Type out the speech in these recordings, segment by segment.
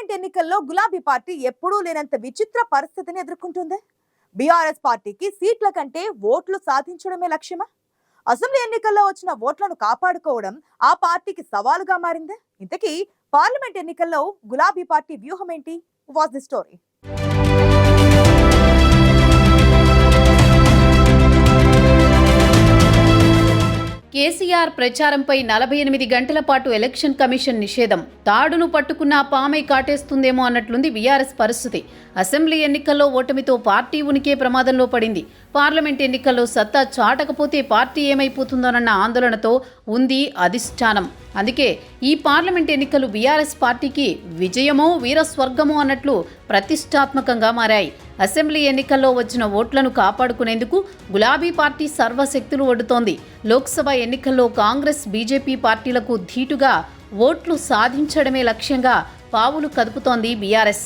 Parliament ఎన్నికల్లో గులాబీ party ఎప్పుడూ లేనంత విచిత్ర పరిస్థితిని ఎదుర్కొంటుంది. బీఆర్ఎస్ పార్టీకి సీట్ల కంటే ఓట్లు సాధించడమే లక్ష్యమా? అసెంబ్లీ ఎన్నికల్లో వచ్చిన ఓట్లను కాపాడుకోవడం ఆ పార్టీకి సవాలుగా మారింది. ఇంతకీ పార్లమెంట్ ఎన్నికల్లో గులాబీ పార్టీ వ్యూహం ఏంటి? Watch the story. కేసీఆర్ ప్రచారంపై 48 గంటల పాటు ఎలక్షన్ కమిషన్ నిషేధం. తాడును పట్టుకున్న పామై కాటేస్తుందేమో అన్నట్లుంది బీఆర్ఎస్ పరిస్థితి. అసెంబ్లీ ఎన్నికల్లో ఓటమితో పార్టీ ఉనికే ప్రమాదంలో పడింది. పార్లమెంట్ ఎన్నికల్లో సత్తా చాటకపోతే పార్టీ ఏమైపోతుందోనన్న ఆందోళనతో ఉంది అధిష్టానం. అందుకే ఈ పార్లమెంట్ ఎన్నికలు బీఆర్ఎస్ పార్టీకి విజయమో వీరస్వర్గమో అన్నట్లు ప్రతిష్టాత్మకంగా మారాయి. అసెంబ్లీ ఎన్నికల్లో వచ్చిన ఓట్లను కాపాడుకునేందుకు గులాబీ పార్టీ సర్వశక్తులు ఒడ్డుతోంది. లోక్సభ ఎన్నికల్లో కాంగ్రెస్ బీజేపీ పార్టీలకు ధీటుగా ఓట్లు సాధించడమే లక్ష్యంగా పావులు కదుపుతోంది బీఆర్ఎస్.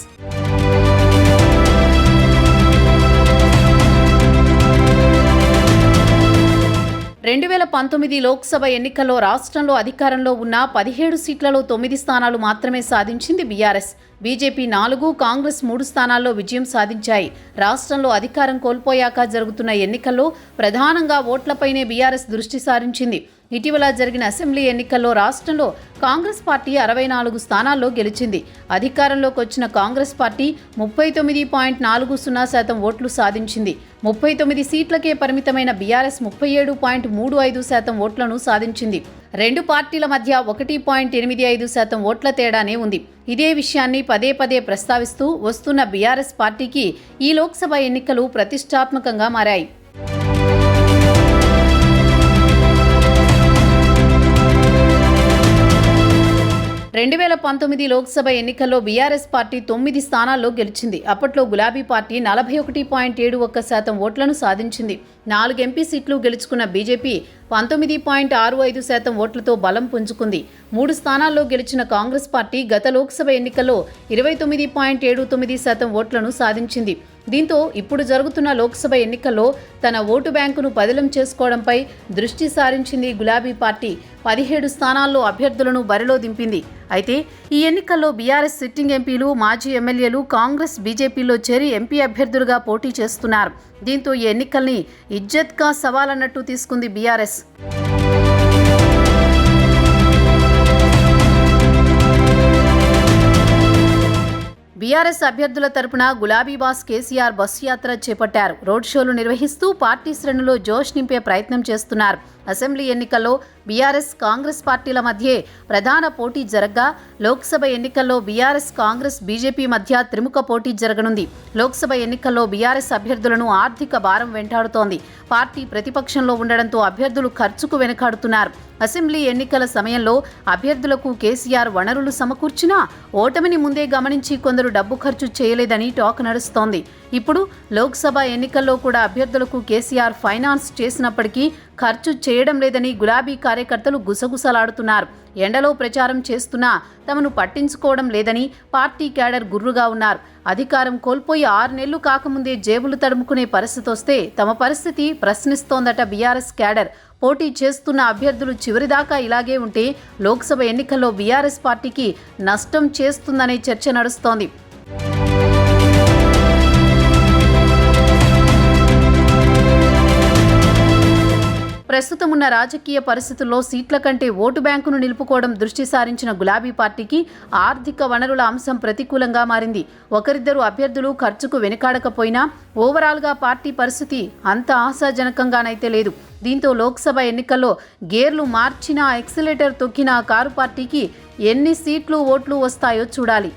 2019 లోక్సభ ఎన్నికల్లో రాష్ట్రంలో అధికారంలో ఉన్న 17 సీట్లలో 9 స్థానాలు మాత్రమే సాధించింది బీఆర్ఎస్. బీజేపీ 4, కాంగ్రెస్ 3 స్థానాల్లో విజయం సాధించాయి. రాష్ట్రంలో అధికారం కోల్పోయాక జరుగుతున్న ఎన్నికల్లో ప్రధానంగా ఓట్లపైనే బీఆర్ఎస్ దృష్టి సారించింది. ఇటీవల జరిగిన అసెంబ్లీ ఎన్నికల్లో రాష్ట్రంలో కాంగ్రెస్ పార్టీ 64 స్థానాల్లో గెలిచింది. అధికారంలోకి వచ్చిన కాంగ్రెస్ పార్టీ 39.40% ఓట్లు సాధించింది. 39 సీట్లకే పరిమితమైన బీఆర్ఎస్ 37.35% ఓట్లను సాధించింది. రెండు పార్టీల మధ్య 1.85% ఓట్ల తేడానే ఉంది. ఇదే విషయాన్ని పదే పదే ప్రస్తావిస్తూ వస్తున్న బీఆర్ఎస్ పార్టీకి ఈ లోక్సభ ఎన్నికలు ప్రతిష్టాత్మకంగా మారాయి. 2019 లోక్సభ ఎన్నికల్లో బీఆర్ఎస్ పార్టీ 9 స్థానాల్లో గెలిచింది. అప్పట్లో గులాబీ పార్టీ 41.71% ఓట్లను సాధించింది. 4 ఎంపీ సీట్లు గెలుచుకున్న బీజేపీ 19.65% ఓట్లతో బలం పుంజుకుంది. 3 స్థానాల్లో గెలిచిన కాంగ్రెస్ పార్టీ గత లోక్సభ ఎన్నికల్లో 29.79% ఓట్లను సాధించింది. దీంతో ఇప్పుడు జరుగుతున్న లోక్సభ ఎన్నికల్లో తన ఓటు బ్యాంకును పదిలం చేసుకోవడంపై దృష్టి సారించింది గులాబీ పార్టీ. 17 స్థానాల్లో అభ్యర్థులను బరిలో దింపింది. అయితే ఈ ఎన్నికల్లో బీఆర్ఎస్ సిట్టింగ్ ఎంపీలు, మాజీ ఎమ్మెల్యేలు కాంగ్రెస్, బీజేపీలో చేరి ఎంపీ అభ్యర్థులుగా పోటీ చేస్తున్నారు. దీంతో ఈ ఎన్నికల్ని ఇజ్జత్ కా సవాల్ అన్నట్టు తీసుకుంది బీఆర్ఎస్. బీఆర్ఎస్ అభ్యర్థుల తరపున గులాబీ బాస్ కేసీఆర్ బస్సు యాత్ర చేపట్టారు. రోడ్ షోలు నిర్వహిస్తూ పార్టీ శ్రేణుల్లో జోష్ నింపే ప్రయత్నం చేస్తున్నారు. అసెంబ్లీ ఎన్నికల్లో బీఆర్ఎస్, కాంగ్రెస్ పార్టీల మధ్యే ప్రధాన పోటీ జరగ్గా లోక్సభ ఎన్నికల్లో బీఆర్ఎస్, కాంగ్రెస్, బీజేపీ మధ్య త్రిముఖ పోటీ జరగనుంది. లోక్సభ ఎన్నికల్లో బీఆర్ఎస్ అభ్యర్థులను ఆర్థిక భారం వెంటాడుతోంది. పార్టీ ప్రతిపక్షంలో ఉండడంతో అభ్యర్థులు ఖర్చుకు వెనుకాడుతున్నారు. అసెంబ్లీ ఎన్నికల సమయంలో అభ్యర్థులకు కేసీఆర్ వనరులు సమకూర్చినా ఓటమిని ముందే గమనించి కొందరు డబ్బు ఖర్చు చేయలేదని టాక్ నడుస్తోంది. ఇప్పుడు లోక్సభ ఎన్నికల్లో కూడా అభ్యర్థులకు కేసీఆర్ ఫైనాన్స్ చేసినప్పటికీ ఖర్చు చేయడం లేదని గులాబీ కార్యకర్తలు గుసగుసలాడుతున్నారు. ఎండలో ప్రచారం చేస్తున్నా తమను పట్టించుకోవడం లేదని పార్టీ క్యాడర్ గుర్రుగా ఉన్నారు. అధికారం కోల్పోయి 6 నెలలు కాకముందే జేబులు తడుముకునే పరిస్థితి వస్తే తమ పరిస్థితి ప్రశ్నిస్తోందట బీఆర్ఎస్ క్యాడర్. పోటీ చేస్తున్న అభ్యర్థులు చివరిదాకా ఇలాగే ఉంటే లోక్సభ ఎన్నికల్లో బీఆర్ఎస్ పార్టీకి నష్టం చేస్తుందనే చర్చ నడుస్తోంది. ప్రస్తుతం ఉన్న రాజకీయ పరిస్థితుల్లో సీట్ల కంటే ఓటు బ్యాంకును నిలుపుకోవడం దృష్టి సారించిన గులాబీ పార్టీకి ఆర్థిక వనరుల అంశం ప్రతికూలంగా మారింది. ఒకరిద్దరు అభ్యర్థులు ఖర్చుకు వెనుకాడకపోయినా ఓవరాల్గా పార్టీ పరిస్థితి అంత ఆశాజనకంగానైతే లేదు. దీంతో లోక్సభ ఎన్నికల్లో గేర్లు మార్చినా, ఎక్సిలేటర్ తొక్కినా కారు పార్టీకి ఎన్ని సీట్లు, ఓట్లు వస్తాయో చూడాలి.